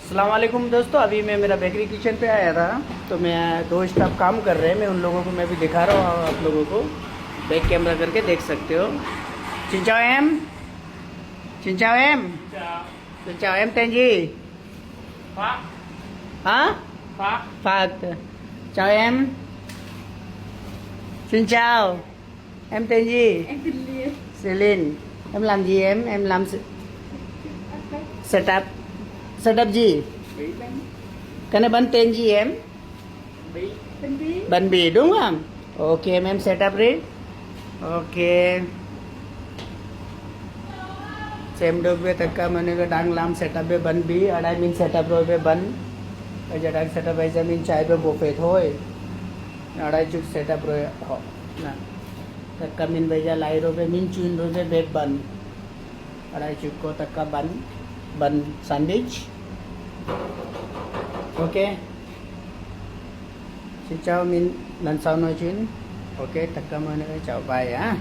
अस्सलाम वालेकुम दोस्तों, अभी मैं मेरा बेकरी किचन पे आया था। तो मैं दो स्टाफ काम कर रहे हैं, मैं उन लोगों को मैं भी दिखा रहा हूँ, आप लोगों को बैक कैमरा करके देख सकते हो। चिंचाओ एम, चिंचाओ एम, चिंचाओ एम तेंजी, हाँ फाक चाओ M, चिंचाओ em tên gì? Em tên Liên. Celine. Em làm gì em? Em làm setup. Setup gì? Bánh Cái này bánh tên gì em? bánh bí. Bánh bì đúng không? Ok em setup đi. Ok. Xem được về tất cả mọi người đang làm setup về bánh bí. Ở đây mình setup rồi về bánh. Bây giờ đang setup bây giờ mình chạy về bộ phê thôi. Ở đây chút setup rồi. Nè. Tất cả mình bây giờ lại rồi về mình chuyên rồi về bếp bánh. Ở đây chút có tất cả bánh. Bánh sandwich. Ok. Xin chào mình lần sau nói chuyện. Ok tất cả mọi người chào bye á.